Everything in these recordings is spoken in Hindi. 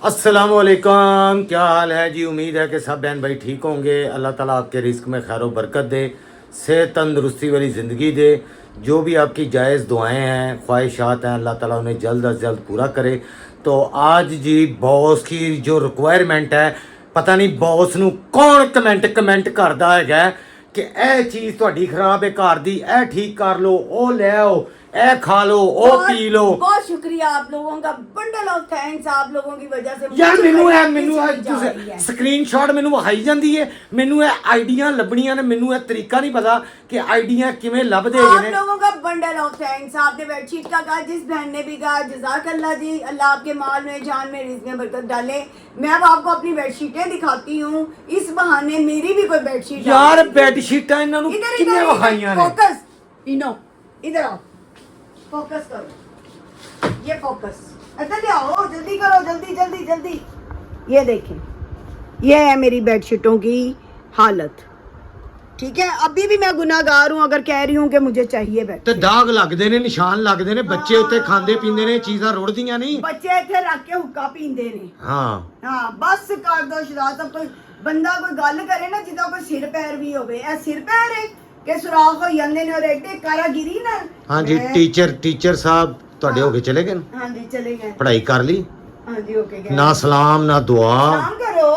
अस्सलाम वालेकुम, क्या हाल है जी। उम्मीद है कि सब बहन भाई ठीक होंगे। अल्लाह ताला आपके रिस्क में खैर बरकत दे, सेहत तंदरुस्ती वाली ज़िंदगी दे। जो भी आपकी जायज़ दुआएं हैं, ख्वाहिशात हैं, अल्लाह ताला उन्हें जल्द अज जल्द पूरा करे। तो आज जी बॉस की जो रिक्वायरमेंट है, पता नहीं बॉस ਨੂੰ कौन कमेंट करता है कि यह चीज़ ਤੁਹਾਡੀ खराब है घर ਦੀ, ਇਹ ठीक कर लो, ਉਹ ले आओ, ए खा लो, ओ पी लो। बहुत शुक्रिया आप लोगों का, बंडल ऑफ थैंक्स। आप लोगों की वजह से यार मैनू स्क्रीनशॉट मैनू विखाई जाती है, मैनू आईडियां लभनियां ने, मैनू तरीका नहीं पता कि आईडियां किवें लभदे ने। आप लोगों का बंडल ऑफ थैंक्स। आपने बेडशीट का कहा, जिस बहन ने भी कहा, जज़ाकल्लाह जी। अल्लाह आपके माल में, जान में, रिज़्क़ में बरकत डाले। मैं अब आपको अपनी बेडशीटें दिखाती हूँ, इस बहाने मेरी भी कोई बेडशीट। यार बेडशीटां इन्हां नूं किन्ने विखाईयां ने। फोकस इनो, इधर आओ, फोकस करो, ये फोकस इधर ले आओ, जल्दी करो, जल्दी जल्दी जल्दी। ये देखें, ये है मेरी बेडशीटों की हालत। ठीक है, अभी भी मैं गुनाहगार हूँ अगर कह रही हूँ कि मुझे चाहिए बेड। ते दाग लगदे ने, निशान लगदे ने, बच्चे उत्ते खांदे पींदे ने, चीज़ां रुड़दियां नहीं, बच्चे इत्थे रख के हुक्का पींदे ने। हाँ बस कर दो शरारत। अब कोई बंदा कोई गल करे ना जिदा कोई सिर पैर भी होवे, ए सिर पैर है कि सुराख हो जांदे ने और एडे कारागिरी नाल। हाँ जी, टीचर साहब ਤੁਹਾਡੇ ਹੋ ਕੇ ਚਲੇ ਗਏ। हाँ जी चले गए। पढ़ाई कर ली। हाँ जी ओके गए। ना सलाम ना दुआ। सलाम करो,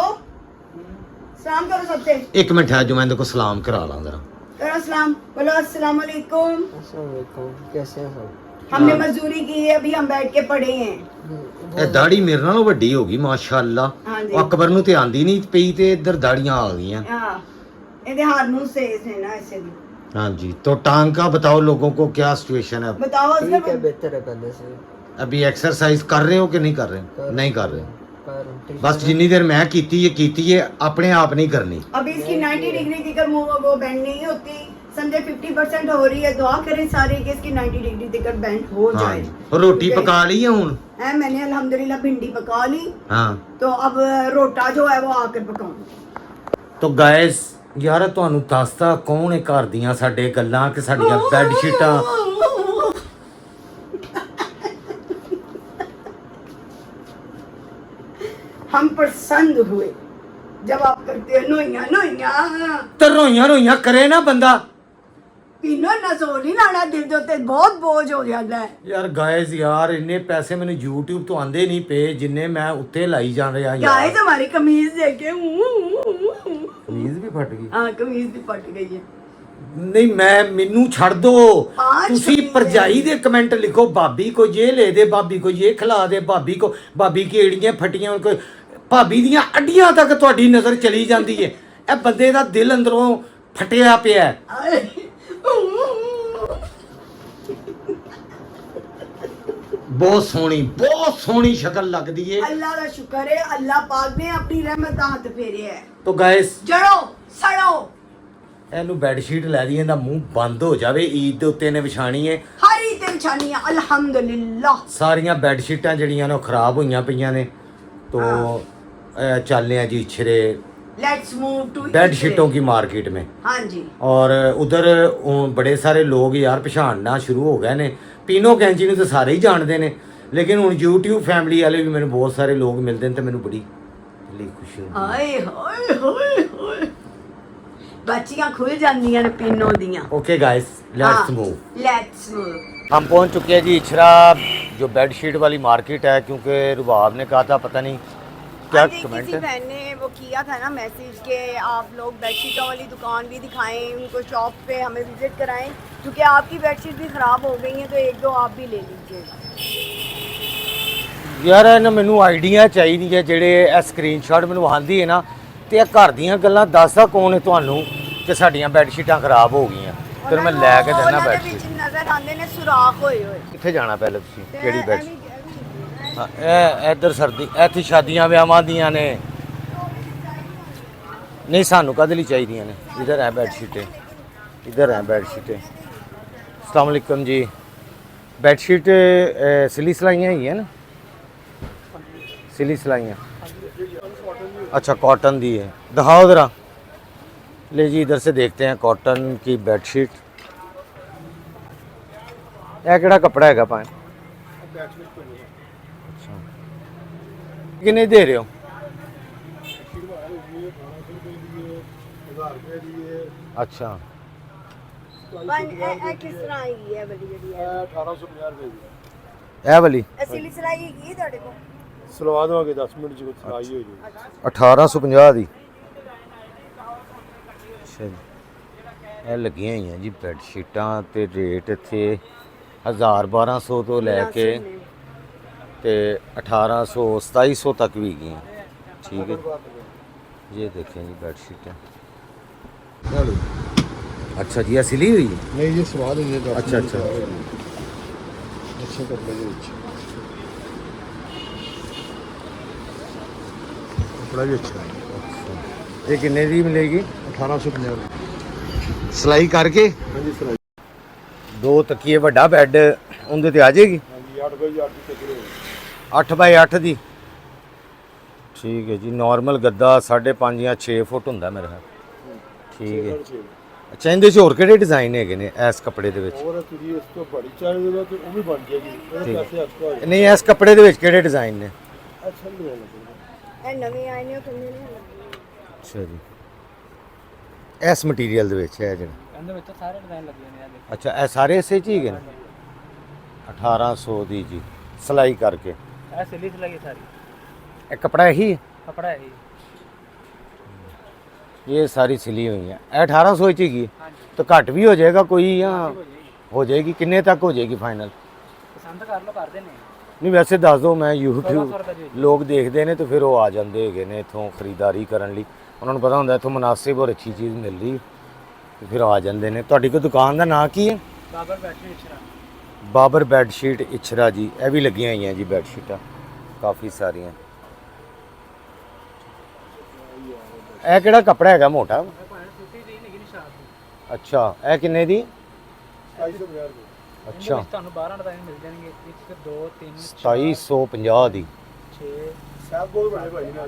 सलाम करो सबसे। एक मिनट है जो मैं देखो सलाम करा ला जरा। करो सलाम, बोलो अस्सलाम वालेकुम। अस्सलाम वालेकुम, कैसे हो? हमने मजदूरी की है, अभी हम बैठ के पढ़े हैं। ਇਹ ਦਾੜੀ ਮੇਰੇ ਨਾਲੋਂ ਵੱਡੀ ਹੋ ਗਈ ਮਾਸ਼ਾਅੱਲਾ। ਹਾਂਜੀ। ਅਕਬਰ ਨੂੰ ਤੇ ਆਂਦੀ ਨਹੀਂ ਪਈ ਤੇ ਇੱਧਰ ਦਾੜੀਆਂ ਆ ਗਈਆਂ। हाँ इधर हारमोन से है ना ऐसे भी। हाँ जी, तो टांग का बताओ लोगों को क्या सिचुएशन है। बताओ ठीक है, उसका। बेहतर है पहले से। अभी एक्सरसाइज कर रहे हो कि नहीं कर रहे? कर- नहीं कर रहे। ठीक बस है। जितनी देर मैं कीती है अपने आप नहीं करनी। अभी इसकी 90 डिग्री की कर वो बैंड नहीं होती, समझे 50% हो रही है। दुआ करें सारे कि इसकी 90 डिग्री तक बैंड हो हाँ जाए। जी, रोटी पका ली है हूँ। है मैंने अल्हम्दुलिल्लाह भिंडी पका ली। हाँ तो अब रोटा जो है वो आकर पकाऊंगी। तो गाइस यार ਤੁਹਾਨੂੰ ਦੱਸਦਾ ਕੌਣ ਹੈ ਘਰ ਦੀਆਂ ਸਾਡੇ ਗੱਲਾਂ ਕਿ ਸਾਡੀਆਂ ਬੈੱਡ ਸ਼ੀਟਾਂ हम पसंद हुए जब आप करते हो नोइया नोइया। ਤੇ ਰੋਈਆਂ ਕਰੇ ਨਾ ਬੰਦਾ। पीनो ना सो नहीं लाना, दिल जो ते बहुत बोझ हो जाता है। ਯਾਰ ਗਾਇਸ ਯਾਰ ਇੰਨੇ ਪੈਸੇ ਮੈਨੂੰ YouTube ਤੋਂ ਆਂਦੇ ਨਹੀਂ ਪਏ ਜਿੰਨੇ ਮੈਂ ਉੱਤੇ ਲਾਈ ਜਾ ਰਿਹਾ ਯਾਰ। गाइस हमारी कमीज देखे, ਕਮੀਜ਼ ਵੀ ਫਟ ਗਈ। हाँ कमीज भी फट गई है। ਨਹੀਂ ਮੈਂ ਮੈਨੂੰ ਛੱਡ ਦੋ। पांच ਤੁਸੀਂ कमीज़ें। ਪਰਜਾਈ ਦੇ ਕਮੈਂਟ ਲਿਖੋ, ਭਾਬੀ ਕੋ ਇਹ ਲੈ ਦੇ, ਭਾਬੀ ਕੋ ਇਹ ਖਿਲਾ ਦੇ, ਭਾਬੀ ਕੀ ਏੜੀਆਂ ਫਟੀਆਂ ਕੋਈ ਭਾਬੀ ਦੀਆਂ ਅੱਡੀਆਂ ਤੱਕ ਤੁਹਾਡੀ ਨਜ਼ਰ ਚਲੀ ਜਾਂਦੀ ਹੈ। ਇਹ ਬੰਦੇ ਦਾ ਦਿਲ ਅੰਦਰੋਂ ਫਟਿਆ ਪਿਆ ਹੈ। बहुत सोहनी शक्ल लगती है। अल्लाह का शुक्र है, अल्लाह पाक ने अपनी रहमत दा हथ फेरे है। तो गाइस जड़ो सड़ो ਇਹਨੂੰ ਬੈੱਡ ਸ਼ੀਟ ਲੈ ਦੀ, ਇਹਦਾ ਮੂੰਹ ਬੰਦ ਹੋ ਜਾਵੇ। ਈਦ ਦੇ ਉੱਤੇ ਨੇ ਵਿਛਾਣੀ ਹੈ हरी ते छानिया अल्हम्दुलिल्लाह। ਸਾਰੀਆਂ ਬੈੱਡ ਸ਼ੀਟਾਂ ਜਿਹੜੀਆਂ ਨੇ ਉਹ ਖਰਾਬ ਹੋਈਆਂ ਪਈਆਂ ਨੇ। तो ਚੱਲਨੇ ਆ ਜੀ ਇਛਰੇ लेट्स मूव टू बेड शीटों की मार्केट में। हाँ जी। और उधर बड़े सारे लोग यार पछाणना शुरू हो गए ने। पीनो कैंची ਨੂੰ ਤਾਂ ਸਾਰੇ ਹੀ ਜਾਣਦੇ ਨੇ, लेकिन ਹੁਣ YouTube फैमिली वाले भी ਮੈਨੂੰ बहुत सारे लोग मिलते हैं तो ਮੈਨੂੰ बड़ी खुशी होती है। हाय हाय हाय हाय बच्चियां खुल जांदियां ने पिनो दियां। Okay guys let's move. Let's move. हम पहुंच चुके हैं जी इछरा जो बेड शीट वाली मार्केट है, क्योंकि रुबाब ने कहा था पता नहीं क्या कमेंट किसी है। बहन ने वो किया था ना मैसेज के आप लोग बेडशीटों वाली दुकान भी दिखाएं, उनको शॉप पे हमें विजिट कराएं, क्योंकि आपकी बेडशीट भी ख़राब हो गई हैं तो एक दो आप भी ले लीजिएगा। ਯਾਰ ਇਹ ਨਾ ਮੈਨੂੰ ਆਈਡੀਆ ਚਾਹੀਦੀ ਹੈ ਜਿਹੜੇ ਇਹ ਸਕਰੀਨਸ਼ਾਟ ਮੈਨੂੰ ਆਂਦੀ ਹੈ ਨਾ, ਤੇ ਇਹ ਘਰ ਦੀਆਂ ਗੱਲਾਂ ਦੱਸਦਾ ਕੌਣ ਹੈ ਤੁਹਾਨੂੰ ਕਿ ਸਾਡੀਆਂ ਬੈੱਡ ਸ਼ੀਟਾਂ ਖਰਾਬ ਹੋ ਗਈਆਂ। ਫਿਰ ਮੈਂ ਲੈ ਕੇ ਦੇਣਾ ਬੈੱਡ ਸ਼ੀਟ। ਨਜ਼ਰ ਆਉਂਦੇ ਨੇ ਸੁਰਾਖ ਹੋਏ ਹੋਏ। ਕਿੱਥੇ ਜਾਣਾ ਪਹਿਲੇ ਤੁਸੀਂ? ਕਿਹੜੀ ਬੈੱਡ ਸ਼ੀਟ? ਇਹ ਇੱਧਰ ਸਰਦੀ ਇੱਥੇ ਸ਼ਾਦੀਆਂ ਵਿਆਹਾਂ ਦੀਆਂ ਨੇ। ਨਹੀਂ ਸਾਨੂੰ ਕਦੇ ਲਈ ਚਾਹੀਦੀਆਂ ਨੇ। ਇਧਰ ਹੈ ਬੈੱਡ ਸ਼ੀਟੇ, इधर है बेड शीटें। अस्सलाम वालेकुम जी। बेड शीट सिली सिलाइयाँ ही है ना? सिली सिलाइयाँ, अच्छा कॉटन दी है। दिखाओ ज़रा। ले जी इधर से देखते हैं कॉटन की बेड शीट। यह केड़ा कपड़ा है पाए? अच्छा कितने दे रहे हो? 1000 रुपए दी है। अच्छा किस तरह आएगी ये वाली ਜਿਹੜੀ ਹੈ 1850 रुपए दी ਇਹ ਵਾਲੀ ਅਸਲੀ ਸਿਲਾਈ ਹੈਗੀ ਤੁਹਾਡੇ ਕੋਲ सलवा देवांगे 10 मिनट च सिलाई हो जाएगी। 1850 ਦੀ। ਅੱਛਾ ਜੀ ਇਹ ਲੱਗੀਆਂ ਹੋਈਆਂ ਜੀ ਬੈੱਡ ਸ਼ੀਟਾਂ ਤੇ ਰੇਟ ਇੱਥੇ 1200 ਤੋਂ ਲੈ ਕੇ ਤੇ 1800 2700 तक भी गई ठीक है। ये देखें जी बेड शीटें। अच्छा जी ये सिली हुई है? नहीं ये स्वाद है। अच्छा अच्छा अच्छे कपड़े के नीचे कपड़ा भी अच्छा है। ये कितने दी मिलेगी? 1850 सिलाई करके हाँ जी सिलाई। दो तकिए ਵੱਡਾ ਬੈੱਡ ਉਹਦੇ ਤੇ ਆ ਜਾਏਗੀ? हाँ जी 8 बाई 8 की कपड़े 8 ਬਾਈ 8 ਦੀ। ਠੀਕ ਹੈ ਜੀ ਨਾਰਮਲ ਗੱਦਾ 5.5 ਜਾਂ 6 ਫੁੱਟ ਹੁੰਦਾ ਮੇਰੇ ਖਿਆਲ। ਠੀਕ ਹੈ। ਅੱਛਾ ਇਹਦੇ 'ਚ ਹੋਰ ਕਿਹੜੇ ਡਿਜ਼ਾਈਨ ਹੈਗੇ ਨੇ ਇਸ ਕੱਪੜੇ ਦੇ ਵਿੱਚ? और तुझे इसको बड़ी चाहिए तो वो भी बन जाएगी। मेरे ठीक है। पैसे आपको आ ਨਹੀਂ ਇਸ ਕੱਪੜੇ ਦੇ ਵਿੱਚ ਕਿਹੜੇ ਡਿਜ਼ਾਈਨ ਨੇ? जाएंगे। अच्छा नहीं है लगेगा। ਇਹ ਨਵੇਂ ਆਏ ਨੇ ਉਹ ਕਿੰਨੇ ਨੇ ਅੱਛਾ ਜੀ ਇਸ ਮਟੀਰੀਅਲ ਦੇ ਵਿੱਚ ਹੈ ਜਿਹੜਾ? ਇਹਦੇ ਵਿੱਚ ਸਾਰੇ ਡਿਜ਼ਾਈਨ ਲੱਗੇ ਨੇ ਆ ਦੇਖੋ। ਅੱਛਾ ਇਹ ਸਾਰੇ ਇਸੇ 'ਚ ਹੀ ਹੈਗੇ ਨੇ? 1800 ਦੀ ਜੀ ਸਿਲਾਈ ਕਰਕੇ। ਇਹ ਸਿਲੀ ਸਿਲਾਈ ਸਾਰੀ ਇਹ ਕਪੜਾ ਇਹੀ ਹੈ? ਕਪੜਾ ਹੈ ये सारी सिली हुई है। 1800 की हाँ जी तो घट भी हो जाएगा कोई या हो जाएगी? किन्ने तक हो जाएगी फाइनल? ਪਸੰਦ ਕਰ ਲਓ ਕਰਦੇ ਨੇ नहीं वैसे दस दो मैं 1600 YouTube ਰੁਪਏ ਦੀ लोग देखते हैं तो फिर वो आ जाते हैं इतों खरीदारी करने ਲਈ ਉਹਨਾਂ ਨੂੰ ਪਤਾ ਹੁੰਦਾ ਇੱਥੋਂ ਮੁਨਾਸਿਬ ਔਰ ਅੱਛੀ ਚੀਜ਼ ਮਿਲ ਰਹੀ ਤੇ ਫਿਰ ਆ ਜਾਂਦੇ ਨੇ। ਤੁਹਾਡੀ ਕੋਈ ਦੁਕਾਨ ਦਾ ਨਾਂ ਕੀ ਹੈ? Babar battery Ichhra Babar bed sheet Ichhra ji. ਇਹ ਵੀ ਲੱਗੀਆਂ ਹੋਈਆਂ ਜੀ ਬੈੱਡ ਸ਼ੀਟਾਂ ਕਾਫੀ ਸਾਰੀਆਂ। ਇਹ ਕਿਹੜਾ ਕੱਪੜਾ ਹੈਗਾ ਮੋਟਾ? ਸੁੱਤੀ ਦੀ ਨਹੀਂ ਨਿਸ਼ਾਨ ਅੱਛਾ ਇਹ ਕਿੰਨੇ ਦੀ? 250 रुपए। ਅੱਛਾ ਤੁਹਾਨੂੰ 12 ਡਿਜ਼ਾਈਨ ਮਿਲ ਜਾਣਗੇ 1 2 3 2750 ਦੀ। 6 साहब बहुत बड़े भाई ना।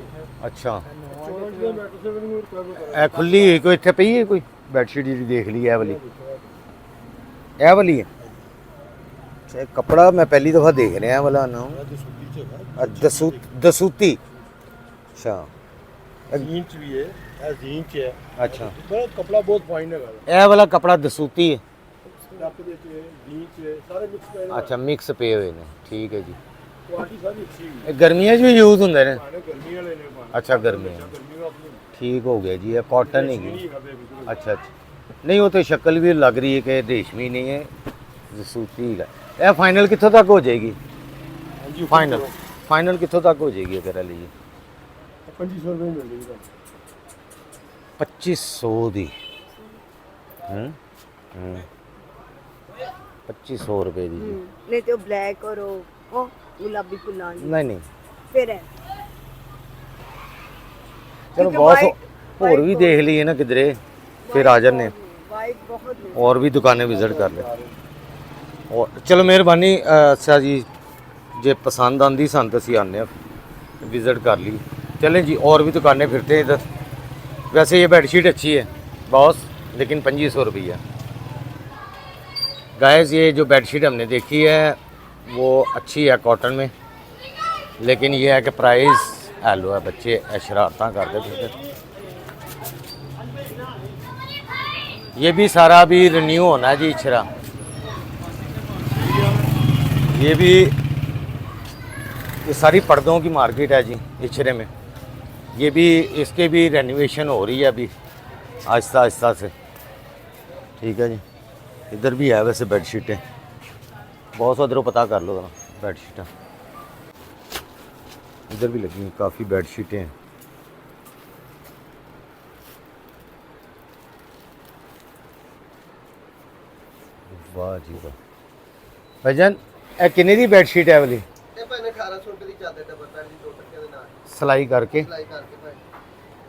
ਅੱਛਾ 14 किलो मीटर से भी नहीं कर ਇਹ ਖੁੱਲੀ ਹੋਈ ਕੋਈ ਇੱਥੇ ਪਈ ਹੈ ਕੋਈ ਬੈੱਡ ਸ਼ੀਟ ਜਿਹੜੀ ਦੇਖ ਲਈ ਇਹ ਵਾਲੀ? ਇਹ ਵਾਲੀ ਹੈ? ਅੱਛਾ ਇਹ ਕੱਪੜਾ ਮੈਂ ਪਹਿਲੀ ਦਫਾ ਦੇਖ ਰਿਹਾ ਵਾਲਾ ਨਾ ਦਸੂਤੀ। ਅੱਛਾ जींच भी है। जींच है। अच्छा बहुत कपड़ा बहुत फाइन है। ਇਹ ਵਾਲਾ ਕੱਪੜਾ ਦਸੂਤੀ ਹੈ? जींच है सारे मिक्स है। ਅੱਛਾ ਮਿਕਸ ਪਏ ਹੋਏ ਨੇ ਠੀਕ ਹੈ ਜੀ। क्वालिटी सारी अच्छी है। ਇਹ ਗਰਮੀਆਂ 'ਚ ਵੀ ਯੂਜ਼ ਹੁੰਦੇ ਨੇ? पाने गर्मी वाले ने पाने। ਅੱਛਾ ਗਰਮੀਆਂ गर्मी में अपनी ਠੀਕ ਹੋ ਗਿਆ ਜੀ। ਇਹ ਕਾਟਨ ਹੈਗੀ? नहीं करते बिल्कुल। अच्छा अच्छा नहीं वो तो शक्ल भी लग रही है कि रेशमी नहीं है सूती है। यह फाइनल कितों तक हो जाएगी? हाँ जी फाइनल फाइनल कितों तक हो जाएगी अगर लीजिए? 2500 रुपए मिल जाएगी। 2500 दी। 2500 रुपए दी जी। ਨਹੀਂ ਤੇ ਉਹ ਬਲੈਕ ਔਰ ਉਹ ਗੁਲਾਬੀ ਫੁੱਲਾਂ ਦੀ नहीं नहीं ਫਿਰ ਹੈ चलो क्योंकि बहुत white- और भी देख लिए ना किधरे फिर आ जाने ਵਾਈਟ ਬਹੁਤ ਨੇ और भी दुकानें विजिट कर ले। और चलो मेहरबानी अच्छा जी जे पसंद आंदी सन तो असीं आने विजिट कर ली। चलें जी और भी दुकानें फिरते हैं इधर। वैसे ये बेडशीट अच्छी है बॉस लेकिन 2500 रुपया। गाइस ये जो बेडशीट हमने देखी है वो अच्छी है कॉटन में लेकिन ये है कि प्राइस हेलो है। बच्चे शरारतां करते फिरते। ये भी सारा अभी रिन्यू होना है जी इछरा। ये भी ये सारी पर्दों की मार्केट है जी इछरे में। ये भी इसके भी रेनोवेशन हो रही है अभी आहिस्ता आहिस्ता से। ठीक है जी इधर भी है वैसे बेडशीटें बहुत सा उधरों पता कर लो जरा बेडशीटें इधर भी लगी हैं काफ़ी बेडशीटें हैं। वाह जी वाह भाईजान ਇਹ ਕਿੰਨੇ ਦੀ ਬੈਡਸ਼ੀਟ ਹੈ ਵਾਲੀ? ਇਹ ਭਾਈ 1800 ਰੁਪਏ ਦੀ ਚਾਦਰ ਡਬਲ ਬੈੱਡ ਦੀ 2 ਟੱਕੇ ਦੇ ਨਾਲ ਸਿਲਾਈ ਕਰਕੇ? ਸਿਲਾਈ ਕਰਕੇ ਭਾਈ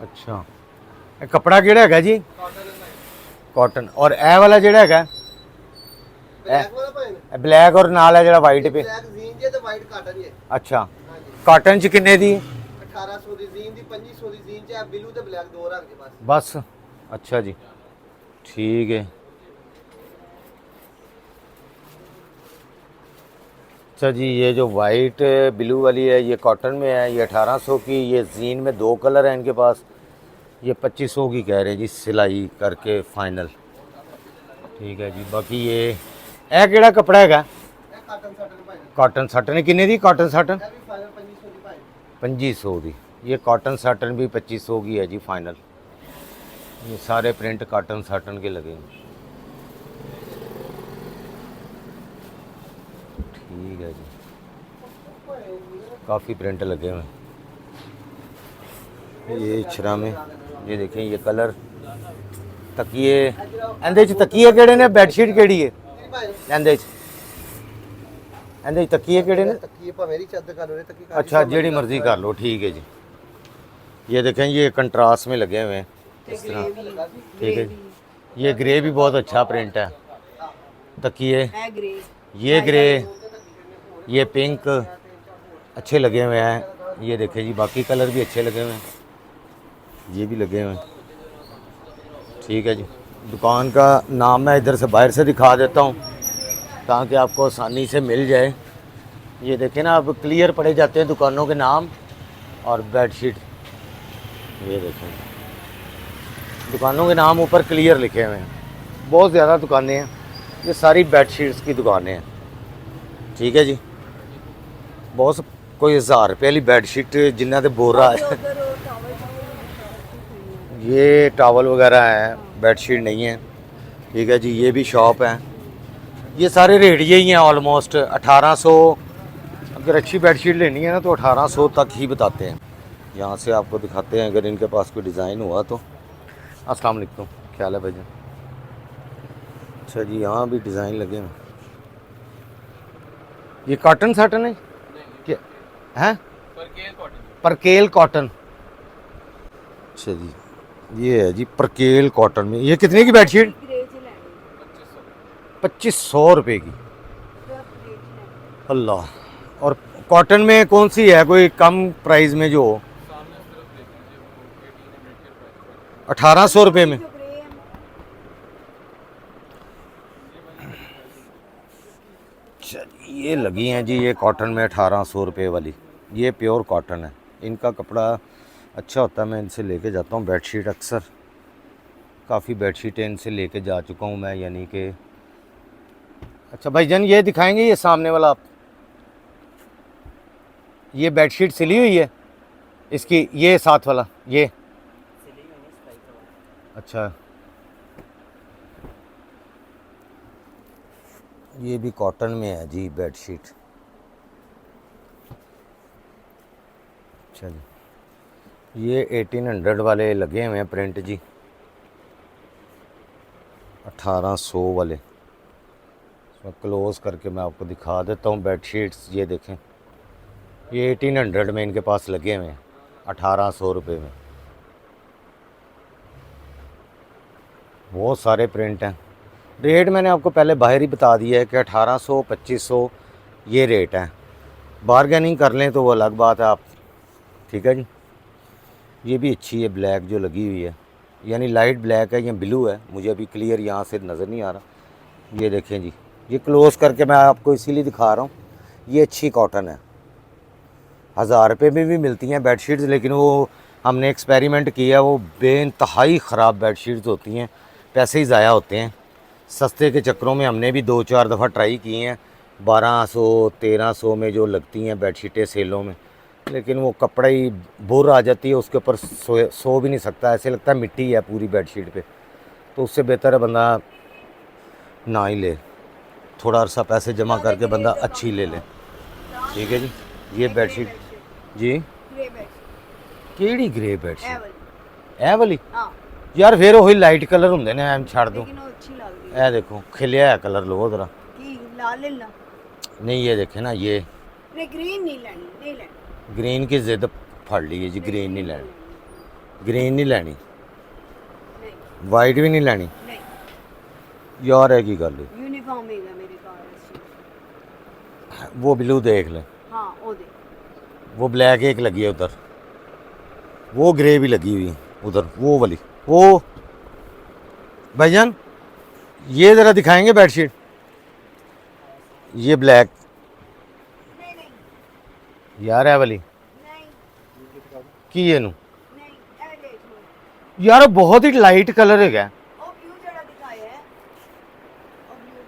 ਅੱਛਾ ਇਹ ਕੱਪੜਾ ਕਿਹੜਾ ਹੈਗਾ ਜੀ? ਕਾਟਨ। ਔਰ ਇਹ ਵਾਲਾ ਜਿਹੜਾ ਹੈਗਾ ਬਲੈਕ ਵਾਲਾ ਭਾਈ ਇਹ ਬਲੈਕ ਔਰ ਨਾਲ ਹੈ ਜਿਹੜਾ ਵਾਈਟ पे? ਬਲੈਕ ਜ਼ੀਨ ਜੇ ਤੇ ਵਾਈਟ ਕਾਟਨ ਜੇ ਅੱਛਾ ਹਾਂਜੀ ਕਾਟਨ ਚ ਕਿੰਨੇ ਦੀ? 1800 ਦੀ ਜ਼ੀਨ ਦੀ 2500 ਦੀ ਜ਼ੀਨ ਚ ਆ ਬਲੂ ਤੇ ਬਲੈਕ ਦੋ ਰੰਗ ਜੇ ਬਸ बस अच्छा जी ठीक है। अच्छा जी, ये जो वाइट ब्लू वाली है ये कॉटन में है, ये 1800 की। ये जीन में 2 कलर हैं इनके पास, ये 2500 की कह रहे हैं जी सिलाई करके फाइनल। ठीक है जी। बाकी ये केड़ा कपड़ा हैगा? ਇਹ ਕਾਟਨ ਸਟਨ ਭਾਈ कॉटन साटन किन्ने दी? कॉटन साटन ਇਹ ਵੀ ਫਾਈਨਲ 2500 ਦੀ ਭਾਈ 2500 की। ये कॉटन साटन भी 2500 की है जी फाइनल। ये सारे प्रिंट कॉटन साटन के लगे हैं। ठीक है जी, काफ़ी प्रिंट लगे हुए हैं। ये इछरा में ये देखें, ये कलर तकिए एंदे च तकिए केड़े ने? बेडशीट केड़ी है ਇਹ ਭਾਈ एंदे च? एंदे च तकिए केड़े ने? ਤੱਕੀ ਭਾਵੇਂ ਦੀ ਚਾਦਰ ਕਰ ਲਓ ਤੱਕੀ अच्छा, जेड़ी मर्जी कर लो। ठीक है जी। ये देखें, ये कंट्रास्ट में लगे हुए हैं इस तरह। ठीक है जी। ये ग्रे भी बहुत अच्छा प्रिंट है। तकिए है ग्रे, ये ग्रे, ये पिंक अच्छे लगे हुए हैं। ये देखें जी, बाकी कलर भी अच्छे लगे हुए हैं, ये भी लगे हुए हैं। ठीक है जी। दुकान का नाम मैं इधर से बाहर से दिखा देता हूँ ताकि आपको आसानी से मिल जाए। ये देखें ना, अब क्लियर पड़े जाते हैं दुकानों के नाम और बेडशीट। ये देखें, दुकानों के नाम ऊपर क्लियर लिखे हुए हैं। बहुत ज़्यादा दुकानें हैं, ये सारी बेडशीट्स की दुकानें हैं। ठीक है जी। बहुत कोई 1000 रुपये वाली बेडशीट जिन्ना तो बोल रहा है। ये टॉवल वगैरह हैं, बेडशीट नहीं है। ठीक है जी। ये भी शॉप है। ये सारे रेट यही हैं ऑलमोस्ट 1800। अगर अच्छी बेडशीट लेनी है ना तो 1800 तक ही बताते हैं। यहाँ से आपको दिखाते हैं अगर इनके पास कोई डिज़ाइन हुआ तो। अस्सलाम वालेकुम, क्या हाल है भाई? अच्छा जी, यहाँ भी डिज़ाइन लगे हैं। ये कॉटन साटन है क्या है? परकेल कॉटन। अच्छा जी, ये है जी परकेल कॉटन में। ये कितने की बेडशीट? 2500 रुपये की। अल्लाह। और कॉटन में कौन सी है कोई कम प्राइस में जो हो? 1800 रुपये में। अच्छा, ये लगी हैं जी, ये कॉटन में 1800 रुपये वाली। ये प्योर कॉटन है, इनका कपड़ा अच्छा होता है। मैं इनसे लेके जाता हूँ बेडशीट अक्सर। काफ़ी बेडशीटें इनसे लेके जा चुका हूँ मैं, यानी कि। अच्छा भाईजान, ये दिखाएंगे ये सामने वाला आप? ये बेडशीट सिली हुई है इसकी? ये साथ वाला ये? अच्छा, ये भी कॉटन में है जी बेडशीट। अच्छा जी। ये 1800 वाले लगे हुए हैं प्रिंट जी, 1800 वाले। इसमें क्लोज करके मैं आपको दिखा देता हूँ बेडशीट्स। ये देखें, ये 1800 में इनके पास लगे हुए हैं, 1800 रुपये में। बहुत सारे प्रिंट हैं। रेट मैंने आपको पहले बाहर ही बता दिया है कि 1800 2500 ये रेट है। बारगेनिंग कर लें तो वो अलग बात है आप। ठीक है जी। ये भी अच्छी है, ब्लैक जो लगी हुई है, यानी लाइट ब्लैक है या ब्लू है, मुझे अभी क्लियर यहाँ से नज़र नहीं आ रहा। ये देखें जी, ये क्लोज़ करके मैं आपको इसीलिए दिखा रहा हूँ। ये अच्छी कॉटन है। 1000 रुपये में भी मिलती हैं बेडशीट्स, लेकिन वो हमने एक्सपेरिमेंट किया, वो बेइंतहाई ख़राब बेडशीट्स होती हैं, पैसे ही ज़ाया होते हैं। सस्ते के चक्करों में हमने भी 2-4 दफ़ा ट्राई किए हैं 1200-1300 में जो लगती हैं बेडशीटें सेलों में, लेकिन वो कपड़ा ही बुर आ जाती है, उसके ऊपर सो भी नहीं सकता, ऐसे लगता है मिट्टी है पूरी बेडशीट पे। तो उससे बेहतर है बंदा ना ही ले, थोड़ा अरसा पैसे जमा करके बंदा अच्छी ले ले। ठीक है जी। ये बेडशीट जी केड़ी ग्रे बेडशीट? ए वाली यार, फिर वही लाइट कलर होंगे ने, एम छड़ दो। ए देखो खिलिया है कलर, लो जरा। नहीं ये देखे ना, ये ग्रीन नहीं लेनी, नहीं लेनी। ग्रीन की जिद फड़ ली है जी, ग्रीन नहीं लेनी, ग्रीन नहीं लेनी, वाइट भी नहीं लेनी यार। है की गल यूनिफॉर्म है मेरे कार। वो ब्लू देख ले। हाँ वो देख, वो ब्लैक एक लगी है उधर, वो ग्रे भी लगी हुई है उधर, वो वाली। वो भाईजान ये ज़रा दिखाएंगे बेडशीट? ये ब्लैक यार है वाली नहीं की ये नू नहीं ए देख लो यार बहुत ही लाइट कलर है क्या ओ ब्लू जड़ा दिखाया है ओ ब्लू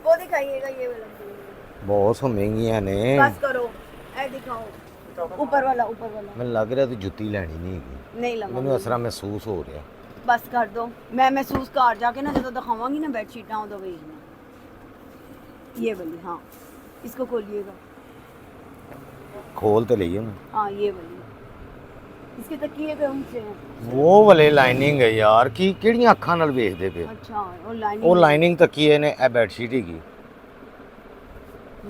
वो दिखाइएगा ये वाला बहुत सो महंगियां ने बस करो ए दिखाओ ऊपर वाला ਮੈਨੂੰ ਲੱਗ ਰਿਹਾ ਤੂੰ ਜੁੱਤੀ ਲੈਣੀ ਨਹੀਂ ਹੈਗੀ नहीं लगा ਮੈਨੂੰ ਅਸਰਾ ਮਹਿਸੂਸ ਹੋ ਰਿਹਾ बस कर दो मैं महसूस कर जाके ना जो दिखावांगी ना बेडशीट उदो भेजना ये वाली हाँ इसको खोलिएगा खोल तो लइए ना हाँ ये वाली इसके तकिए पे ऊंचे हैं वो वाले लाइनिंग है यार की ਕਿਹੜੀਆਂ ਅੱਖਾਂ ਨਾਲ ਵੇਖਦੇ ਪਏ अच्छा और लाइनिंग वो लाइनिंग तकिए ने ए बेडशीट ही की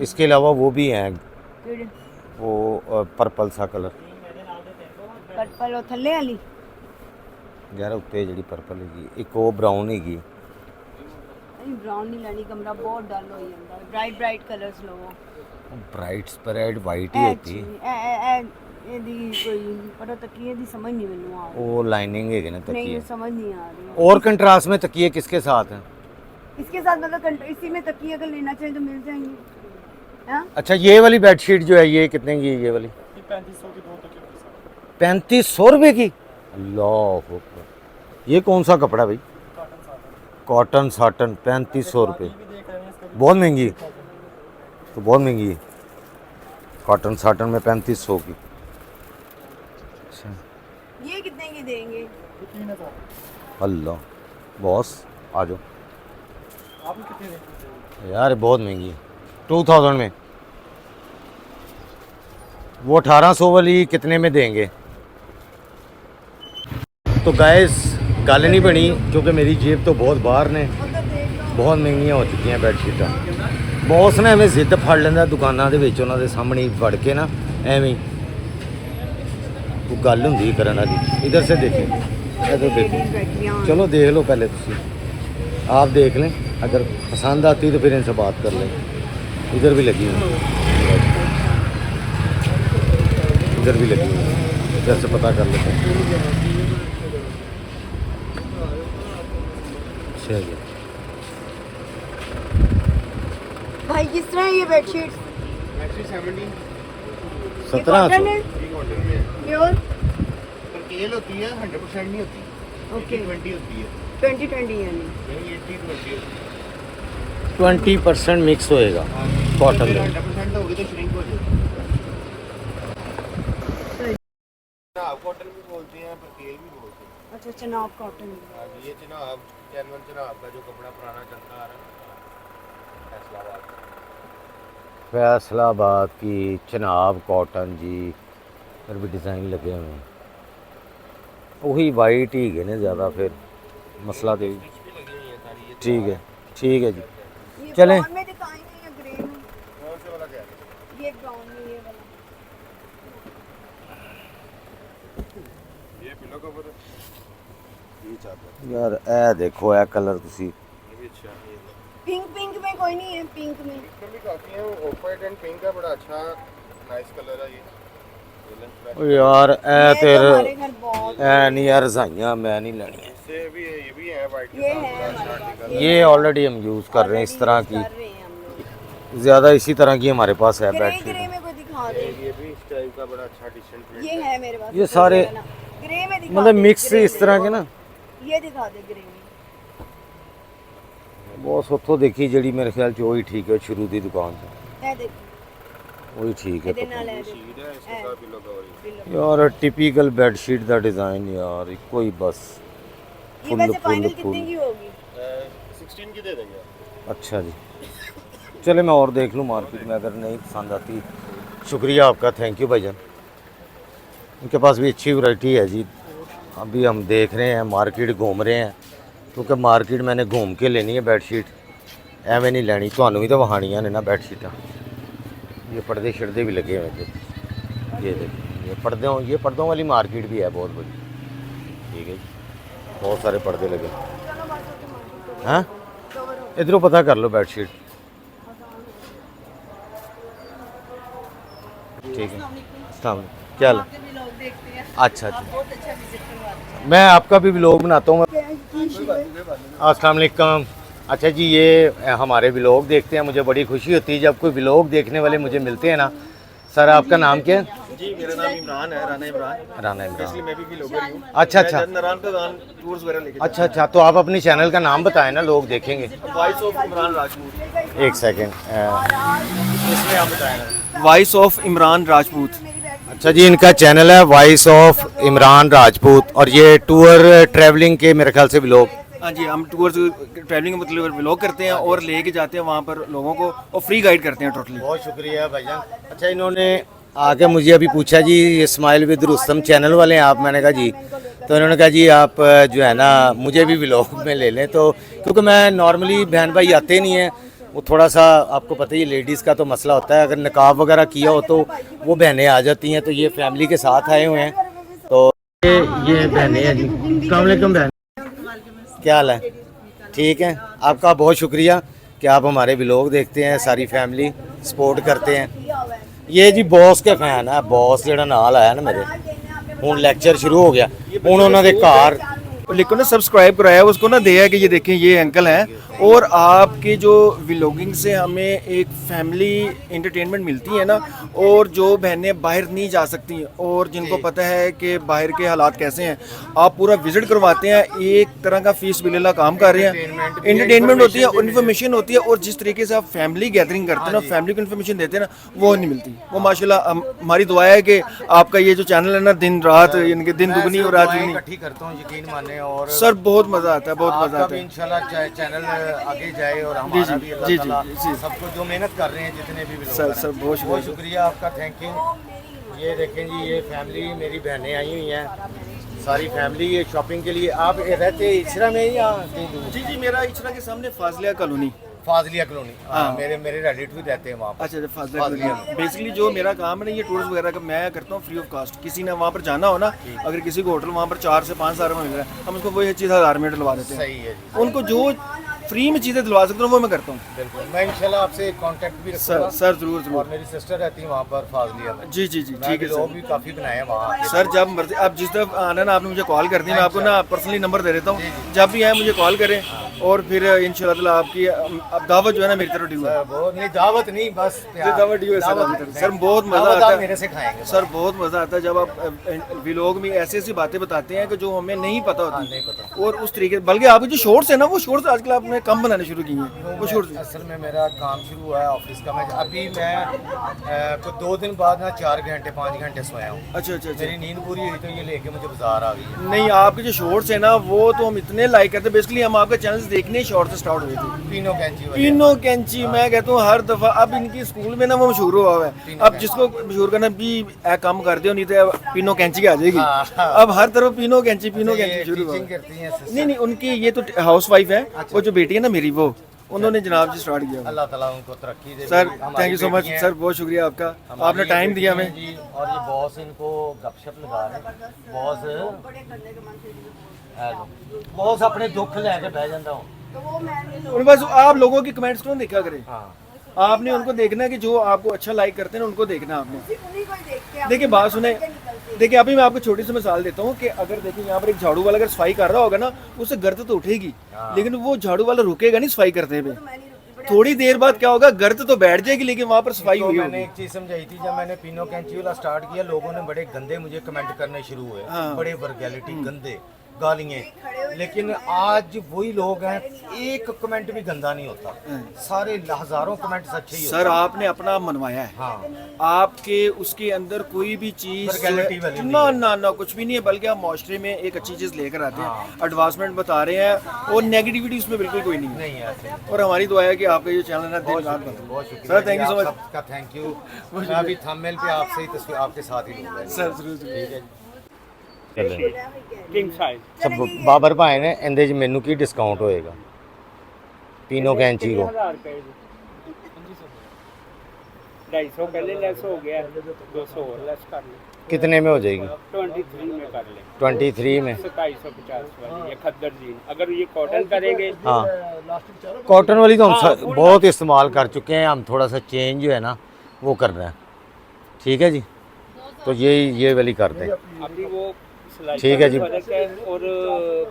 इसके अलावा वो भी हैं किहड़े वो पर्पल सा कलर पर्पल और थल्ले वाली यार उत्ते ਜਿਹੜੀ पर्पल ਹੈਗੀ ਇੱਕ ਉਹ ਬ੍ਰਾਊਨ ਹੈਗੀ नहीं ब्राउन नहीं लेनी कमरा बहुत डल हो जाता है ब्राइट ब्राइट कलर्स लो ब्राइट स्प्रेड वाइट ही होती है ਇਹਦੀ ਕੋਈ ਪਤਾ ਤਕੀਏ ਦੀ ਸਮਝ ਨਹੀਂ ਮੈਨੂੰ ਆ ਰਹੀ वो लाइनिंग है ना नहीं तकिए ये समझ नहीं आ रही और कंट्रास्ट में तकिए किसके साथ हैं इसके साथ मतलब इसी में तकिए अगर लेना चाहें तो मिल जाएंगे हाँ अच्छा ये वाली बेडशीट जो है ये कितने की है ये वाली 3500 की 2 तकिए के साथ 3500 रुपए की अल्लाह अकबर। ये कौन सा कपड़ा भाई कॉटन साटन 3500 रुपये बहुत महंगी है। तो बहुत महंगी है कॉटन साटन में 3500 की अच्छा ये कितने की देंगे 3000 अल्लाह बॉस आ जाओ आप कितने देंगे यार बहुत महंगी है 2000 में वो 1800 वाली कितने में देंगे तो गैस गल नहीं बनी क्योंकि मेरी जेब तो बहुत बाहर ने उधर देख लो बहुत महंगियां हो चुकी हैं बेडशीटां बॉस ने एवें जिद फड़ लेंदा दुकानां दे विच उन्हां दे सामने ही फड़ के ना एवें कोई गल हुंदी करन वाली इधर से देखें इधर देखो चलो देख लो पहले तुसी आप देख लें अगर पसंद आती तो फिर इनसे बात कर लें इधर भी लगी हुई इधर भी लगी हुई इधर से पता कर लेते हैं अच्छा जी भाई किस तरह है ये बेडशीट एक्चुअली 17 1700 प्योर पर केल होती है 100% नहीं होती ओके 20 होती है 2020 यानी नहीं 80 20 होती 20% मिक्स होएगा कॉटन है में 100% होगी तो श्रिंक हो जाएगी चनाब कॉटन भी बोलते हैं पर केल भी बोलते हैं अच्छा चनाब कॉटन हाँ जी ये चनाब कैनवन चनाब का जो कपड़ा पुराना चलता आ रहा है फैसलाबाद फैसलाबाद की चनाब कॉटन जी फिर भी डिज़ाइन लगे हुए हैं वही वाइट ही गए ने ज़्यादा फिर मसला दे ठीक है जी ये चलें। ब्राउन में दिखाएंगे या ग्रे में कौन से वाला क्या है ये ब्राउन में ये वाला ये पिलो कवर है ये चादर यार ए देखो ए कलर तुसी ये भी अच्छा है ये पिंक पिंक में कोई नहीं है पिंक में इसमें भी काफी है ऑफ वाइट एंड पिंक का बड़ा अच्छा नाइस कलर है ये ओ यार ए ये तो तेरे हमारे घर बहुत ए नहीं यार रजाइयाँ मैं नहीं लेनी है इससे भी है ये भी है वाइट के ये साथ है बड़ा अच्छा हमारे पास, आर्टिकल ये ऑलरेडी हम यूज़ कर रहे हैं इस तरह की कर रहे हैं हम लोग ज़्यादा इसी तरह की हमारे पास है ग्रे बेडशीट ग्रे में कोई दिखा दे ये भी इस टाइप का बड़ा अच्छा डिसेंट प्रिंट ये है मेरे पास ये सारे ग्रे में दिखा मतलब दे, मिक्स ग्रे इस तरह के ना ये दिखा दे ग्रे में बहुत उतो देखी जी मेरे ख्याल च वही ठीक है शुरू की दुकान से ये देखो वही ठीक है ਇਹਦੇ ਨਾਲ ਇਹ शीट है इसके साथ पिलो कवर यार टिपिकल बेडशीट का डिज़ाइन यार कोई बस ये वैसे फाइनल कितने की होगी 16 की दे देंगे आप। अच्छा जी चले मैं और देख लूँ मार्केट में अगर नहीं पसंद आती शुक्रिया आपका थैंक यू भाईजान उनके पास भी अच्छी वैरायटी है जी अभी हम देख रहे हैं मार्केट घूम रहे हैं क्योंकि मार्केट मैंने घूम के लेनी है बेडशीट एवं नहीं लैनी थानू भी तो वहानियाँ ने ना बेडशीटा ये पर्दे शर्दे भी लगे हुए थे ये देखिए ये पर्दों वाली मार्केट भी है बहुत बड़ी ठीक है जी बहुत सारे पर्दे लगे हैं इधरों पता कर लो बेडशीट ठीक है अस्सलाम क्या हाल है? लोग देखते हैं अच्छा जी बहुत अच्छा विजिट करवाते मैं आपका भी व्लॉग बनाता हूँ हैं अस्सलाम वालेकुम अच्छा जी, ये हमारे व्लॉग देखते हैं, मुझे बड़ी खुशी होती है जब कोई व्लॉग देखने वाले मुझे मिलते हैं ना। सर आपका नाम क्या है? जी मेरा नाम इमरान है, राना इमरान। राना इमरान। इसलिए मैं भी व्लॉगर ही हूँ। अच्छा अच्छा मैं नारायण पे टूर्स वगैरह लेके अच्छा अच्छा, तो आप अपनी चैनल का नाम बताएं ना, लोग देखेंगे। Voice of Imran Rajput. एक सेकेंड। इसमें आप बताएं वॉइस ऑफ इमरान राजपूत। अच्छा जी, इनका चैनल है वॉइस ऑफ इमरान राजपूत, और ये टूर ट्रैवलिंग के मेरे ख्याल से व्लॉग। हाँ जी, हम टूर्स ट्रैवलिंग मतलब व्लॉग करते हैं और लेके जाते हैं वहाँ पर लोगों को और फ्री गाइड करते हैं टोटली। बहुत शुक्रिया भाईजान। अच्छा, इन्होंने आके मुझे अभी पूछा जी ये स्माइल विद रुस्तम चैनल वाले हैं आप? मैंने कहा जी। तो इन्होंने कहा जी आप जो है ना मुझे भी व्लॉग में ले लें, तो क्योंकि मैं नॉर्मली बहन भाई आते नहीं हैं, वो थोड़ा सा आपको पता ही लेडीज़ का तो मसला होता है, अगर निकाब वगैरह किया हो तो वो बहनें आ जाती हैं। तो ये फैमिली के साथ आए हुए हैं, तो ये बहनें हैं जी। अस्सलाम वालेकुम बहन, क्या हाल है? ठीक है, आपका बहुत शुक्रिया कि आप हमारे व्लॉग देखते हैं, सारी फैमिली सपोर्ट करते हैं। ये जी बॉस के फैन है, बॉस ਜਿਹੜਾ ਨਾਲ ਆਇਆ ਨਾ ਮੇਰੇ, ਹੁਣ ਲੈਕਚਰ शुरू हो गया, ਹੁਣ ਉਹਨਾਂ ਦੇ ਘਰ लेकिन ना सब्सक्राइब कराया उसको ना दिया है कि ये देखें ये अंकल हैं, और आपके जो व्लॉगिंग से हमें एक फैमिली इंटरटेनमेंट मिलती है ना, और जो बहनें बाहर नहीं जा सकती और जिनको पता है कि बाहर के हालात कैसे हैं, आप पूरा विजिट करवाते हैं, एक तरह का फीस बिल्ला काम कर रहे हैं, एंटरटेनमेंट होती है, इन्फॉर्मेशन होती है, और जिस तरीके से आप फैमिली गैदरिंग करते हैं ना, फैमिली को इन्फॉर्मेशन देते हैं ना, वो नहीं मिलती। वो माशाल्लाह हमारी दुआ है कि आपका ये जो चैनल है ना दिन रात इनके दिन दुगनी और रात दुगनी इकट्ठी करता हूँ, यकीन माने। और सर बहुत मज़ा आता है, बहुत मज़ा आपका आता भी है। इंशाल्लाह चैनल आगे जाए, और हमारा भी अल्लाह जी, ताला जी। सबको जो मेहनत कर रहे हैं जितने भी सर, लोग सर, बहुत बहुत शुक्रिया आपका, थैंक यू। ये देखें जी, ये फैमिली मेरी बहनें आई हुई हैं, सारी फैमिली ये शॉपिंग के लिए। आप रहते इचरा में या कहीं दूर? जी मेरा इचरा के सामने फाजिलिया कॉलोनी। फाजलिया कॉलोनी। हाँ, हाँ। मेरे रिलेटिव रहते हैं वहाँ पर। अच्छा फाजिलिया कॉलोनी। बेसिकली जो मेरा काम है ना, ये टूर्स वगैरह का मैं करता हूँ फ्री ऑफ कॉस्ट। किसी ने वहाँ पर जाना हो ना, अगर किसी को होटल वहाँ पर 4 से 5 हज़ार में मिल रहा है, हम उसको वही 1000 में डलवा देते हैं। सही है जी, उनको जो फ्री में चीज़ें दिलवा सकते हैं वो मैं करता हूँ। बिल्कुल। मैं इंशाल्लाह आपसे कांटेक्ट भी सर रखूंगा। सर जरूर और जरूर। मेरी सिस्टर रहती है वहाँ पर फाजलिया में। जी जी जी ठीक है लोग सर। भी काफ़ी बनाए हैं वहाँ। सर जब मर्जी आप जिस तरफ आना ना, आपने मुझे कॉल कर दी, मैं आपको ना पर्सनली नंबर दे देता हूँ, जब भी आए मुझे कॉल करें, और फिर इंशाल्लाह आपकी अब दावत जो है ना मेरी तरफ ड्यू है। वो नहीं, दावत नहीं, बस प्यार। दावत ड्यू है सर, बहुत मज़ा दावत आता आप है मेरे से खाएंगे सर, बहुत मज़ा आता है जब आप व्लॉग में ऐसी ऐसी बातें बताते हैं कि जो हमें नहीं पता होती। नहीं पता। और उस तरीके, बल्कि आपके जो शॉर्ट्स है ना, वो शॉर्ट्स आजकल आपने कम बनाने शुरू किए हैं, वो शॉर्ट्स। असल में मेरा काम शुरू हुआ है ऑफिस का। मैं अभी कुछ 2 दिन बाद ना 4 घंटे 5 घंटे सोया हूँ। अच्छा अच्छा अच्छा। मेरी नींद पूरी हुई तो ये लेके मुझे बाजार आ गई है। नहीं, आपके जो शॉर्ट्स है ना, वो तो हम इतने लाइक करते हैं। बेसिकली हम आपके चैनल से देखने शॉर्ट से स्टार्ट हुए थे। पीनो कैंची वाले। पीनो कैंची, मैं कहता हूँ हर दफ़ा अब इनकी स्कूल में ना वो मशहूर हुआ हुआ है। अब जिसको मशहूर करना भी काम कर दो, नहीं तो पीनो कैंची आ जाएगी। हाँ। अब हर तरफ पीनो कैंची शुरू हुआ टीचिंग है। करती हैं नहीं नहीं, उनकी ये तो हाउस वाइफ है, वो जो बेटी है ना मेरी, वो उन्होंने जनाब जी स्टार्ट किया। अल्लाह ताला उनको तरक्की दे। सर हमारी थैंक यू सो मच बेटी हैं, सर, बहुत शुक्रिया आपका, हमारी आपने टाइम दिया बेटी हमें। हैं जी। और ये बॉस इनको गपशप लगा रहे हैं। बॉस अपने दुख लेके बह जाता हूँ। उन बस आप लोगों की कमेंट्स क्यों देखा करें, हाँ, आपने उनको देखना है कि जो आपको अच्छा लाइक करते हैं ना, उनको देखना है आपने। देखिए बात सुने, देखिए अभी मैं आपको छोटी सी मिसाल देता हूँ कि अगर देखिए यहाँ पर एक झाड़ू वाला अगर सफाई कर रहा होगा ना, उससे गर्द तो उठेगी, लेकिन वो झाड़ू वाला रुकेगा नहीं सफाई करते हुए। थोड़ी देर बाद क्या होगा, गर्द तो बैठ जाएगी, लेकिन वहाँ पर सफाई तो हुई मैंने होगी। एक चीज समझाई थी, जब मैंने पीनो कैंची वाला स्टार्ट किया, लोगों ने बड़े गंदे मुझे कमेंट करने शुरू हुए। हाँ। बड़े वर्गैलिटी गंदे गालियाँ। लेकिन आज वही लोग हैं, एक कमेंट भी गंदा नहीं होता, सारे हजारों कमेंट अच्छे ही होते सर आपने अपना मनवाया है। हाँ। आपके उसके अंदर कोई भी चीज Vulgarity वाली नहीं ना है। ना ना कुछ भी नहीं है, बल्कि आप माशरे में एक अच्छी चीज लेकर आते हैं, एडवांसमेंट बता रहे हैं, और नेगेटिविटी उसमें बिल्कुल कोई नहीं है। नहीं है ऐसे। और हमारी दुआ है कि आपका ये चैनल ना दिन रात बने। बहुत शुक्रिया sir thank you so much आपका, थैंक यू। मैं अभी थंबनेल पे आपसे ही तस्वीर आपके साथ ही लूंगा। सर जरूर ठीक है जी। किंग साइज सब बाबर भाई ने ਇਹਦੇ 'ਚ ਮੈਨੂੰ ਕੀ ਡਿਸਕਾਊਂਟ ਹੋਏਗਾ ਪੀਨੋ ਕੈਂਚੀ को? 1000 रुपए 250 पहले लेस हो गया, 200 और लेस कर ले, कितने में हो जाएगी? 23 में कर ले, 23 में। 2750 वाली ये खद्दर जीन। अगर ये कॉटन करेंगे हाँ, कॉटन वाली तो हम बहुत इस्तेमाल कर चुके हैं, हम थोड़ा सा चेंज जो है ना वो कर रहे हैं। ठीक है जी, तो ये वाली कर दें। अभी वो सिलाई ठीक है जी। का फर्क है और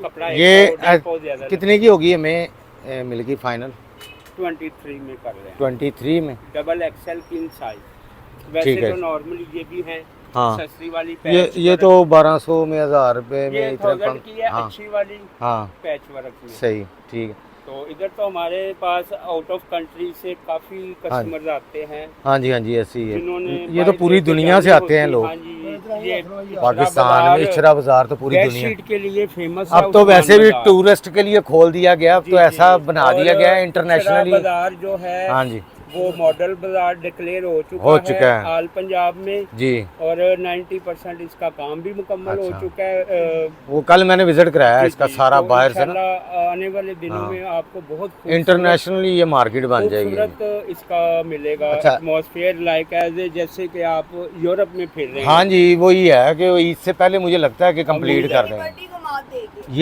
कपड़ा ये बहुत ज्यादा कितने की होगी हमें? मिलेगी फाइनल 23 में कर रहे हैं, 23 में? Double XL king size. ठीक वैसे है। तो नॉर्मली ये भी है, हाँ। सस्ती वाली ये पैच ये वर्क। तो 1200 में 1000 रुपए ये में इतना 1000 की है, हाँ अच्छी वाली हाँ पैच वर्क में। सही ठीक है। तो इधर तो हमारे पास आउट ऑफ कंट्री से काफी कस्टमर्स आते हैं, हाँ जी ऐसी है। जिन्होंने ये तो बाई पूरी लेके दुनिया से जानी आते हैं होती। लोग। हाँ जी, ये पाकिस्तान में इचरा बाजार तो पूरी दुनिया। बेडशीट के लिए फेमस है। अब तो उस्मान वैसे भी बाजार। टूरिस्ट के लिए खोल दिया गया, अब जी, तो ऐसा जी। बना और दिया गया है इचरा इंटरनेशनली। बाजार जो है हाँ जी वो मॉडल बाजार डिक्लेयर हो हो चुका चुका है। ऑल पंजाब में, जी। और 90% इसका काम भी मुकम्मल अच्छा। हो चुका है। वो कल मैंने विजिट कराया जी, इसका जी। सारा तो बाहर से ना, इंशाल्लाह आने वाले दिनों हाँ। में आपको बहुत खूबसूरत- इंटरनेशनली ये मार्केट बन जाएगी। खूबसूरत इसका मिलेगा अच्छा। एटमॉस्फेयर, लाइक एज जैसे कि आप यूरोप में फिर रहे हैं। हाँ जी वही है कि इससे पहले मुझे लगता है कि कंप्लीट कर देंगे। लिबर्टी को मात देगी।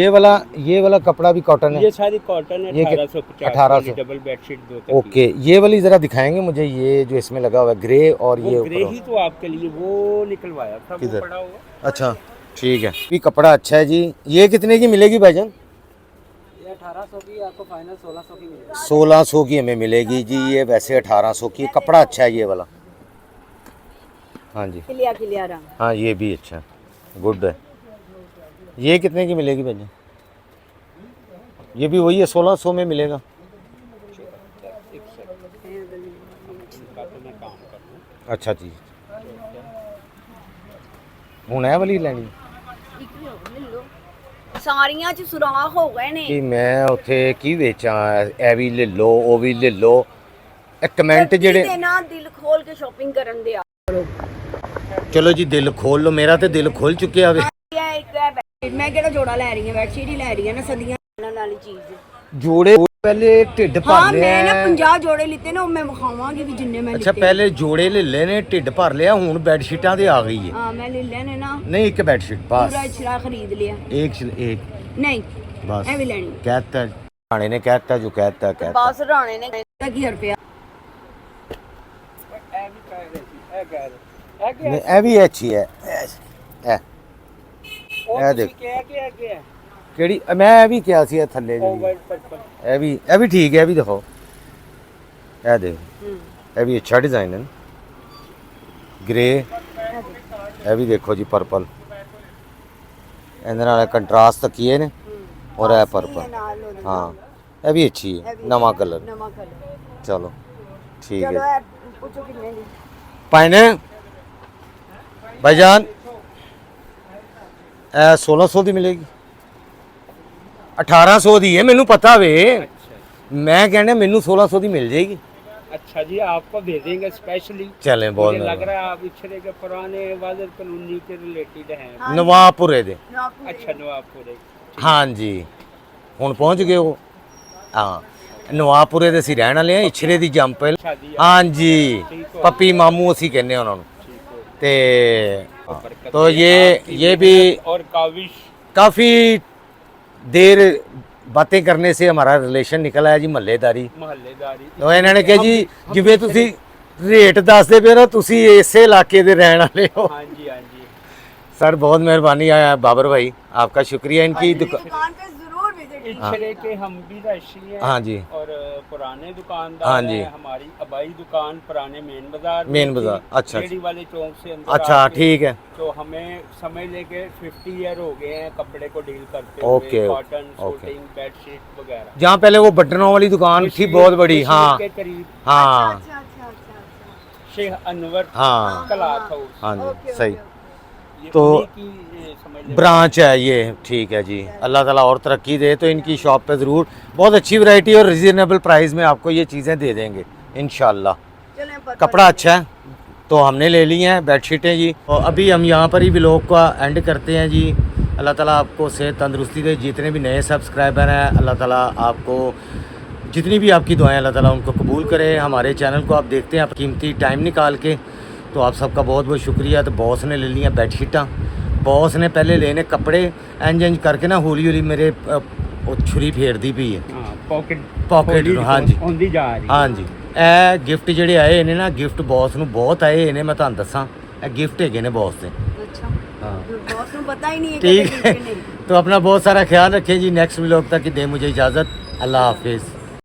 ये वाला कपड़ा भी कॉटन है? ये सारी कॉटन है, ये कि- 1850 1800 डबल बेडशीट 2 तक ओके। ये वाली जरा दिखाएंगे मुझे, ये जो इसमें लगा हुआ है ग्रे और वो ये ग्रे ऊपर। ही तो आपके लिए वो निकलवाया था, वो किधर? पड़ा हुआ। अच्छा ठीक है। ये कपड़ा अच्छा है जी। ये कितने की मिलेगी भाईजान? ये 1800 की, आपको फाइनल 1600 की मिलेगी। 1600 की हमें मिलेगी जी। ये वैसे 1800 की, कपड़ा अच्छा है ये वाला। हाँ जी खिलिया रंग। हाँ ये भी अच्छा है, गुड है। ये कितने की मिलेगी भाईजान? ये भी वही है 1600 में मिलेगा। अच्छा जी ਹੁਣ ਇਹ ਵਾਲੀ ਲੈਣੀ ਸਾਰੀਆਂ ਚ ਸੁਰਾਖ ਹੋ ਗਏ ਨੇ। ਕਿ ਮੈਂ ਉੱਥੇ ਕੀ ਵੇਚਾਂ, ਇਹ ਵੀ ਲੈ ਲਓ ਉਹ ਵੀ ਲੈ ਲਓ। ਇਹ ਕਮੈਂਟ ਜਿਹੜੇ ਦੇ ਨਾ ਦਿਲ ਖੋਲ ਕੇ ਸ਼ਾਪਿੰਗ ਕਰਨ ਦੇ ਆ। ਚਲੋ ਜੀ ਦਿਲ ਖੋਲ ਲਓ, ਮੇਰਾ ਤੇ ਦਿਲ ਖੁੱਲ ਚੁੱਕਿਆ ਵੇ। ਇਹ ਇੱਕ ਹੈ ਬੈਡਸ਼ੀਟ, ਮੈਂ ਕਿਹੜਾ ਜੋੜਾ ਲੈ ਰਹੀ ਹਾਂ, ਬੈਡਸ਼ੀਟ ਹੀ ਲੈ ਰਹੀ ਹਾਂ ਨਾ, ਸਦੀਆਂ ਨਾਲ ਵਾਲੀ ਚੀਜ਼। ਜੋੜੇ ਪਹਿਲੇ ਢਿੱਡ ਭਰ ਹਾਂ ਲਿਆ। ਮੈਂ ਨਾ 50 ਜੋੜੇ ਲਿੱਤੇ ਨੇ, ਉਹ ਮੈਂ ਵਿਖਾਵਾਂਗੀ ਵੀ ਜਿੰਨੇ ਮੈਂ ਅੱਛਾ ਲਿੱਤੇ। ਪਹਿਲੇ ਜੋੜੇ ਲੈ ਲਏ ਨੇ, ਢਿੱਡ ਭਰ ਲਿਆ, ਹੁਣ ਬੈੱਡ ਸ਼ੀਟਾਂ ਤੇ ਆ ਗਈ ਹੈ। ਹਾਂ ਮੈਂ ਲੈ ਲੈਣੇ ਨਾ, नहीं एक बेड शीट बस, ਪੂਰਾ ਇਚਰਾ ਖਰੀਦ ਲਿਆ। एक ਨਹੀਂ बस। ਇਹ ਵੀ ਲੈਣੀ। कहता राणे ने कहता जो कहता कहता। ਬਸ ਰਾਣੇ ਨੇ ਕਹਿੰਦਾ ਕੀ ਰੁਪਿਆ। ਇਹ ਵੀ ਕਹਿ ਰਹੇ ਸੀ, ਇਹ ਕਹਿ ਰਹੇ, ਇਹ ਕੀ नहीं, ये भी अच्छी है। ए ਉਹ ਇਹ ਤੁਸੀਂ ਦੇਖ। ਕਿਹਾ ਕਿ ਇਹ ਕੀ ਹੈ? केड़ी मैं ये भी क्या सी थल्ले ਉਹ जी। White purple. ये भी ठीक है, ये भी देखो, ये देख, ये भी अच्छा डिजाइन है। ग्रे, ये भी देखो जी पर्पल, इधर कंट्रास्ट किए ने, और ये पर्पल। ਨਾਲ ਉਹਦੇ हाँ ये भी अच्छी है, नवा कलर। ਨਵਾਂ ਕਲਰ। चलो ठीक ਚਲੋ है। ਇਹ ਪੁੱਛੋ ਕਿੰਨੇ ਦੀ। पाइने भाईजान 1600 ਦੀ ਮਿਲੇਗੀ। 1800 ਦੀ ਹੈ, ਮੈਨੂੰ ਪਤਾ ਵੇ। ਮੈਂ ਕਹਿੰਦਾ ਮੈਨੂੰ 1600 ਦੀ ਮਿਲ ਜਾਏਗੀ। अच्छा जी, आपको दे देंगे स्पेशली। चलें बहुत मुझे लग रहा है आप इछरे के पुराने वाजिद कॉलोनी के रिलेटेड हैं। ਨਵਾਬਪੁਰੇ ਦੇ। अच्छा नवाबपुरे। ਹਾਂਜੀ ਹੁਣ ਪਹੁੰਚ ਗਏ ਹੋ। ਹਾਂ ਨਵਾਬਪੁਰੇ ਦੇ ਅਸੀਂ ਰਹਿਣ ਵਾਲੇ ਆ, ਇਛਰੇ ਦੀ ਜੰਪਲ। अच्छा जी, ਹਾਂਜੀ ਪੱਪੀ ਮਾਮੂ ਅਸੀਂ ਕਹਿੰਦੇ ਉਹਨਾਂ ਨੂੰ। ਤੇ बरकत तो दे ये आपकी भी मेहनत और काविश। काफ़ी देर बातें करने से हमारा रिलेशन निकला है जी, ਮਹੱਲੇਦਾਰੀ। मोहल्लेदारी। तो ਇਹਨਾਂ ਨੇ ਕਿਹਾ ਜੀ ਜਿਵੇਂ ਤੁਸੀਂ ਰੇਟ ਦੱਸਦੇ ਪਏ ਹੋ, ਤੁਸੀਂ ਇਸੇ ਇਲਾਕੇ ਦੇ ਰਹਿਣ ਵਾਲੇ ਹੋ। हाँ जी, हाँ जी। सर बहुत मेहरबानी है बाबर भाई, आपका शुक्रिया। इनकी दुकान, दुकान पे जरूर विजिट इछरे के हम भी रशी हैं। हाँ जी और पुराने दुकानदार हाँ जी। हैं। हमारी अबाई दुकान पुराने मेन बाजार मेन में बाजार, थी, अच्छा। रेहड़ी वाले चौक से अंदर अच्छा आके। ठीक है। तो हमें समझ लेके 50 ईयर हो गए हैं कपड़े को डील करते ओके, हुए, कॉटन, ओके। शूटिंग, बेडशीट वगैरह। जहाँ पहले वो बटनों वाली दुकान थी बहुत बड़ी। कश्मीर हाँ के करीब हाँ अच्छा अच्छा अच्छा अच्छा। शेख अनवर हाँ क्लॉथ हाउस। हाँ जी ओके, सही। ये तो उन्हीं की समझ ले ब्रांच है ये, ठीक है जी। अल्लाह ताला और तरक्की दे। तो इनकी शॉप पे ज़रूर बहुत अच्छी वैरायटी और रिजनेबल प्राइस में आपको ये चीज़ें दे देंगे इंशाल्लाह। चलें पर कपड़ा अच्छा है तो हमने ले ली हैं बेडशीटें जी। और अभी हम यहाँ पर ही व्लॉग का एंड करते हैं जी। अल्लाह ताला आपको सेहत तंदुरुस्ती दे। जितने भी नए सब्सक्राइबर हैं, अल्लाह ताला आपको जितनी भी आपकी दुआएं, अल्लाह ताला उनको कबूल करे। हमारे चैनल को आप देखते हैं आप कीमती टाइम निकाल के, तो आप सबका बहुत बहुत शुक्रिया। तो बॉस ने ले लिया बेडशीटां, बॉस ने पहले लेने कपड़े, इंज करके ना हौली हौली मेरे छुरी फेरदी पई है। हाँ, पॉकेट पॉकेट हाँ जी होंदी जा रही। हाँ जी। ਇਹ ਗਿਫਟ ਜਿਹੜੇ ਆਏ ਨੇ ਨਾ, ਗਿਫਟ ਬੌਸ ਨੂੰ ਬਹੁਤ ਆਏ ਨੇ। ਮੈਂ ਤੁਹਾਨੂੰ ਦੱਸਾਂ ਇਹ ਗਿਫਟ ਹੈਗੇ ਨੇ ਬੌਸ ਦੇ। अच्छा हाँ बॉस को पता ही नहीं है ठीक कि है। कितने। तो अपना बहुत सारा ख्याल रखें जी। नेक्स्ट व्लॉग तक दे मुझे इजाज़त। अल्लाह हाफिज़।